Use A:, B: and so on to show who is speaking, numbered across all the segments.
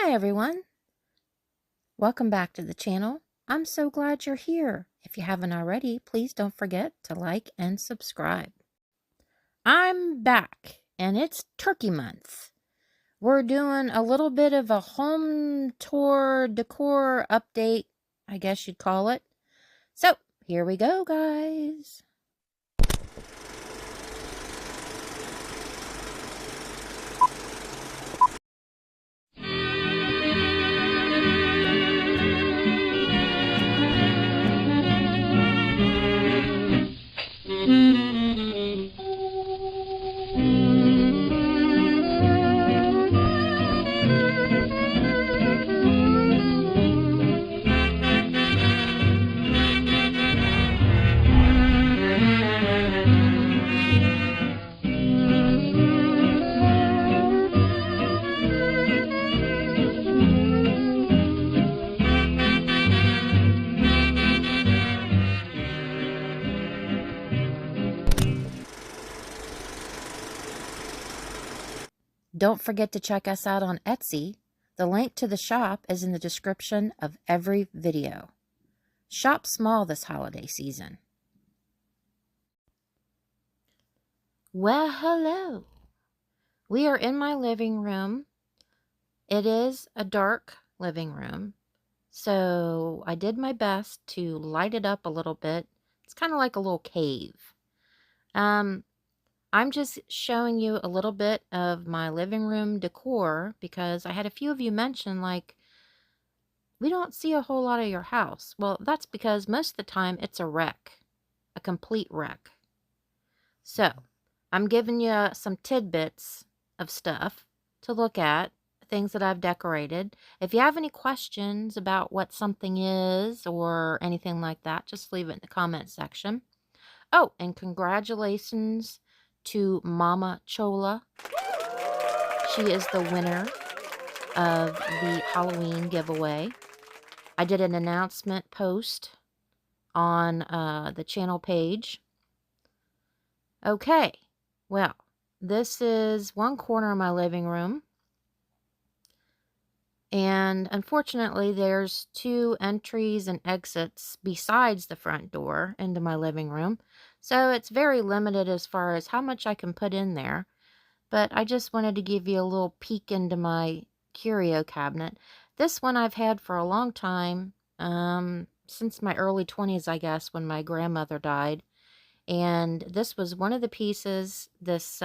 A: Hi everyone, welcome back to the channel. I'm so glad you're here. If you haven't already, please don't forget to like and subscribe. I'm back and it's turkey month. We're doing a little bit of a home tour decor update, I guess you'd call it. So here we go, guys. Don't forget to check us out on Etsy. The link to the shop is in the description of every video. Shop small this holiday season. Well, hello. We are in my living room. It is a dark living room, so I did my best to light it up a little bit. It's kind of like a little cave. I'm just showing you a little bit of my living room decor because I had a few of you mention, like, we don't see a whole lot of your house. Well, that's because most of the time it's a wreck, a complete wreck. So, I'm giving you some tidbits of stuff to look at, things that I've decorated. If you have any questions about what something is or anything like that, just leave it in the comment section. Oh, and congratulations to Mama Chola. She is the winner of the Halloween giveaway. I did an announcement post on the channel page. Okay, well, this is one corner of my living room. And unfortunately, there's two entries and exits besides the front door into my living room. So it's very limited as far as how much I can put in there. But I just wanted to give you a little peek into my curio cabinet. This one I've had for a long time, since my early 20s, I guess, when my grandmother died. And this was one of the pieces, this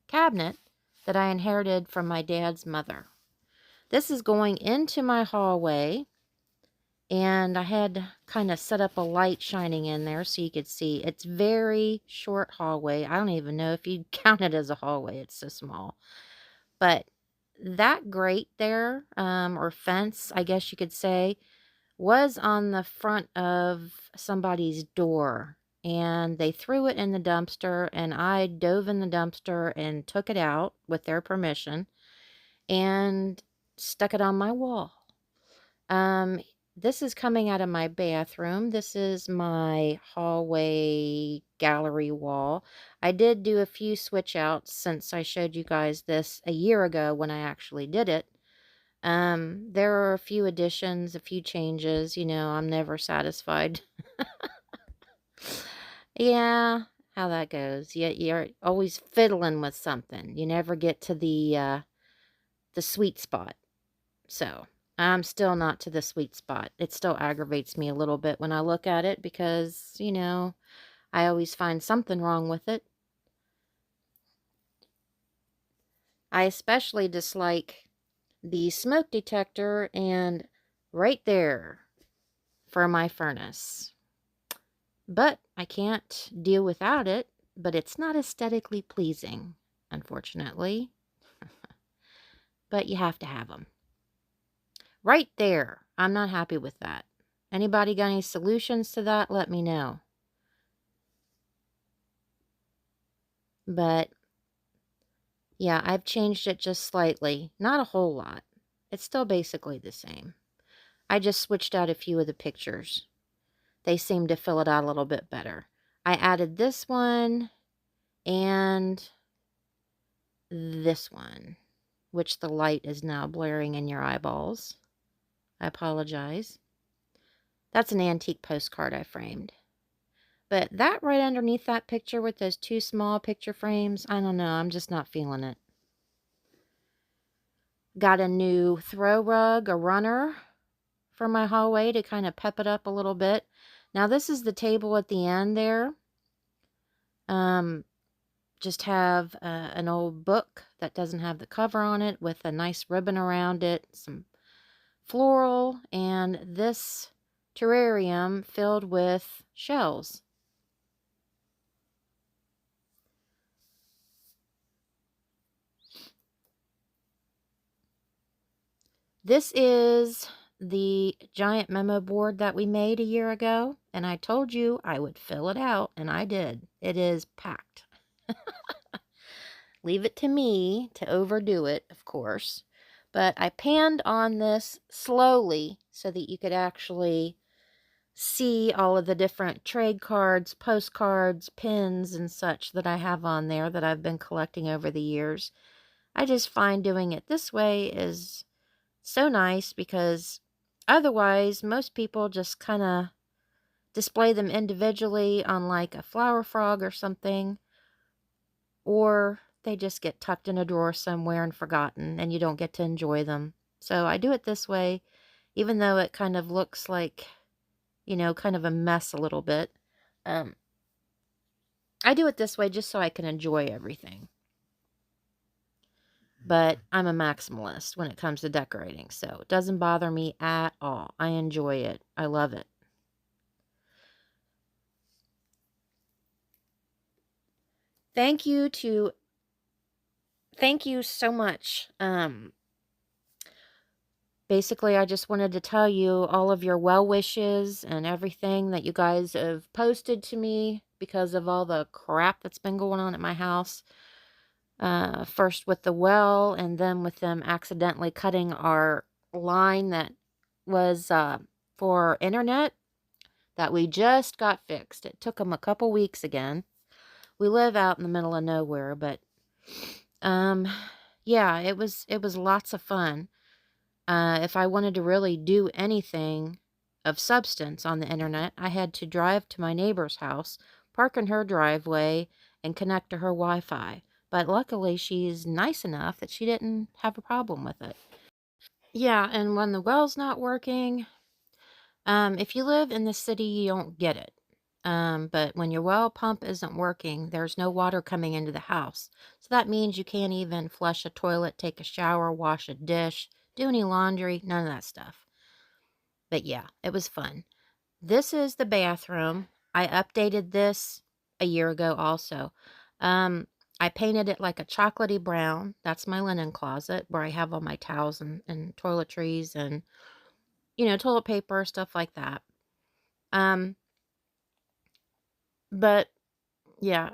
A: cabinet, that I inherited from my dad's mother. This is going into my hallway, and I had kind of set up a light shining in there so you could see. It's very short hallway. I don't even know if you'd count it as a hallway. It's so small. But that grate there, or fence, I guess you could say, was on the front of somebody's door. And they threw it in the dumpster, and I dove in the dumpster and took it out with their permission and stuck it on my wall. This is coming out of my bathroom. This is my hallway gallery wall. I did do a few switch outs since I showed you guys this a year ago when I actually did it. There are a few additions, a few changes. You know, I'm never satisfied. Yeah, how that goes. You're always fiddling with something. You never get to the sweet spot. So I'm still not to the sweet spot. It still aggravates me a little bit when I look at it because, you know, I always find something wrong with it. I especially dislike the smoke detector and right there for my furnace. But I can't deal without it, but it's not aesthetically pleasing, unfortunately. But you have to have them. Right there. I'm not happy with that. Anybody got any solutions to that? Let me know. But, yeah, I've changed it just slightly. Not a whole lot. It's still basically the same. I just switched out a few of the pictures. They seem to fill it out a little bit better. I added this one and this one. which the light is now blaring in your eyeballs. I apologize. That's an antique postcard I framed. But that right underneath that picture with those two small picture frames, I don't know, I'm just not feeling it. Got a new throw rug, a runner for my hallway to kind of pep it up a little bit. Now this is the table at the end there. Just have an old book that doesn't have the cover on it with a nice ribbon around it, some floral, and this terrarium filled with shells. This is the giant memo board that we made a year ago, and I told you I would fill it out, and I did. It is packed. Leave it to me to overdo it, of course. But I panned on this slowly so that you could actually see all of the different trade cards, postcards, pins, and such that I have on there that I've been collecting over the years. I just find doing it this way is so nice because otherwise most people just kind of display them individually on like a flower frog or something, or they just get tucked in a drawer somewhere and forgotten and you don't get to enjoy them. So I do it this way, even though it kind of looks like, you know, kind of a mess a little bit. I do it this way just so I can enjoy everything. But I'm a maximalist when it comes to decorating, so it doesn't bother me at all. I enjoy it. I love it. Thank you so much. Basically, I just wanted to tell you all of your well wishes and everything that you guys have posted to me because of all the crap that's been going on at my house. First with the well, and then with them accidentally cutting our line that was for internet that we just got fixed. It took them a couple weeks again. We live out in the middle of nowhere, but yeah, it was lots of fun. If I wanted to really do anything of substance on the internet, I had to drive to my neighbor's house, park in her driveway, and connect to her Wi-Fi. But luckily, she's nice enough that she didn't have a problem with it. Yeah, and when the well's not working, if you live in the city, you don't get it. But when your well pump isn't working, there's no water coming into the house. So that means you can't even flush a toilet, take a shower, wash a dish, do any laundry, none of that stuff. But yeah, it was fun. This is the bathroom. I updated this a year ago also. I painted it like a chocolatey brown. That's my linen closet where I have all my towels and toiletries and, you know, toilet paper, stuff like that. But yeah,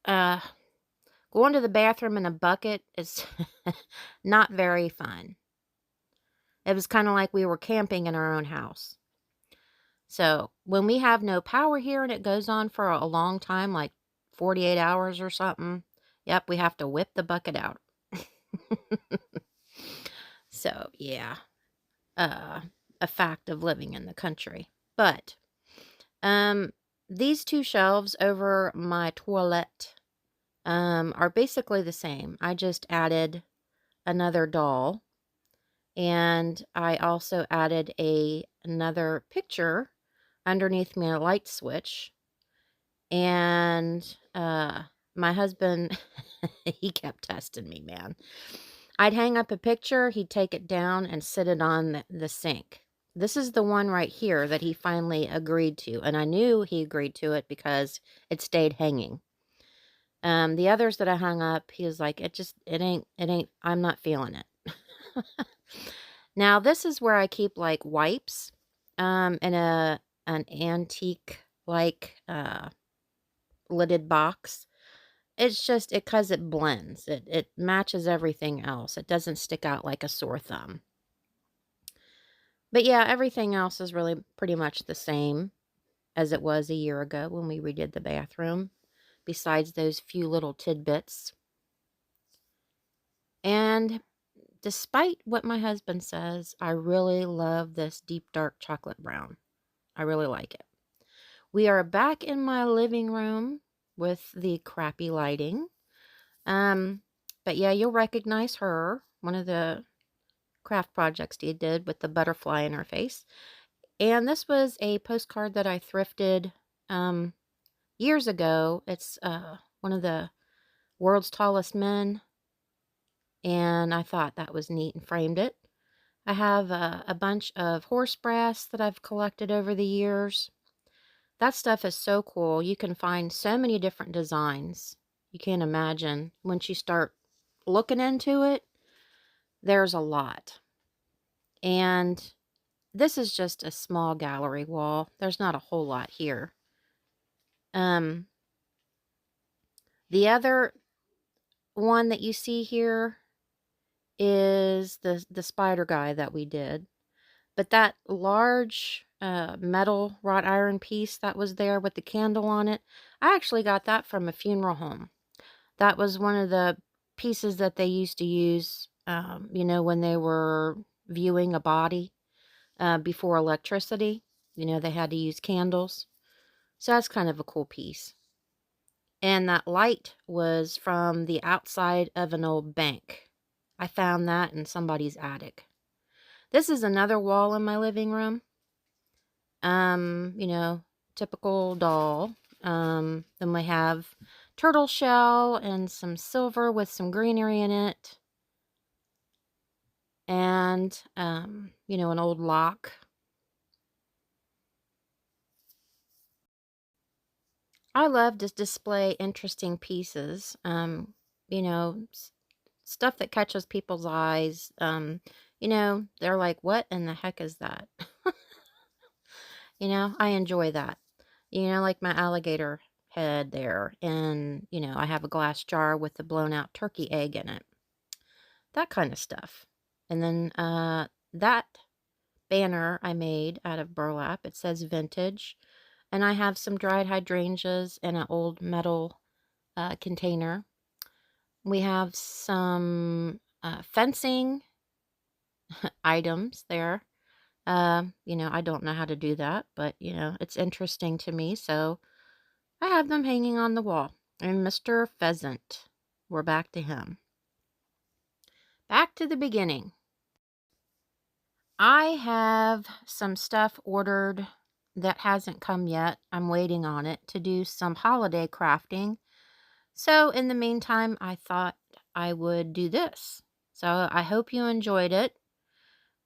A: going to the bathroom in a bucket is not very fun. It was kind of like we were camping in our own house. So when we have no power here and it goes on for a long time, like 48 hours or something, yep, we have to whip the bucket out. So yeah, a fact of living in the country. But these two shelves over my toilet are basically the same. I just added another doll, and I also added another picture underneath my light switch. And my husband, he kept testing me, man. I'd hang up a picture, he'd take it down and sit it on the sink. This is the one right here that he finally agreed to, and I knew he agreed to it because it stayed hanging. The others that I hung up, he was like, it ain't, I'm not feeling it. Now, this is where I keep, like, wipes, in an antique, like, lidded box. It's just, because it blends. It matches everything else. It doesn't stick out like a sore thumb. But yeah, everything else is really pretty much the same as it was a year ago when we redid the bathroom, besides those few little tidbits. And despite what my husband says, I really love this deep dark chocolate brown. I really like it. We are back in my living room with the crappy lighting. Um, but yeah, you'll recognize her, one of the craft projects he did with the butterfly in her face. And this was a postcard that I thrifted um, years ago. It's one of the world's tallest men, and I thought that was neat and framed it. I have a bunch of horse brass that I've collected over the years. That stuff is so cool. You can find so many different designs. You can't imagine. Once you start looking into it, there's a lot. And this is just a small gallery wall. There's not a whole lot here. Um, the other one that you see here is the spider guy that we did. But that large metal wrought iron piece that was there with the candle on it, I actually got that from a funeral home. That was one of the pieces that they used to use, when they were viewing a body before electricity. They had to use candles. So that's kind of a cool piece. And that light was from the outside of an old bank. I found that in somebody's attic. This is another wall in my living room. Um, you know, Typical doll. Then we have turtle shell and some silver with some greenery in it. And, an old lock. I love to display interesting pieces. You know, s- Stuff that catches people's eyes. They're like, what in the heck is that? I enjoy that. Like my alligator head there. And, I have a glass jar with a blown out turkey egg in it. That kind of stuff. And then that banner I made out of burlap, it says vintage. And I have some dried hydrangeas in an old metal container. We have some fencing items there. I don't know how to do that, but, it's interesting to me. So I have them hanging on the wall. And Mr. Pheasant, we're back to him. Back to the beginning. I have some stuff ordered that hasn't come yet. I'm waiting on it to do some holiday crafting. So in the meantime, I thought I would do this. So I hope you enjoyed it.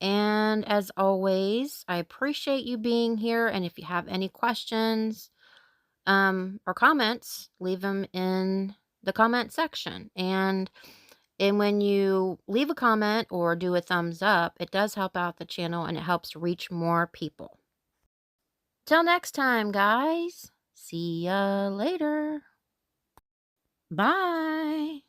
A: And as always, I appreciate you being here. And if you have any questions or comments, leave them in the comment section. And when you leave a comment or do a thumbs up, it does help out the channel and it helps reach more people. Till next time, guys. See ya later. Bye.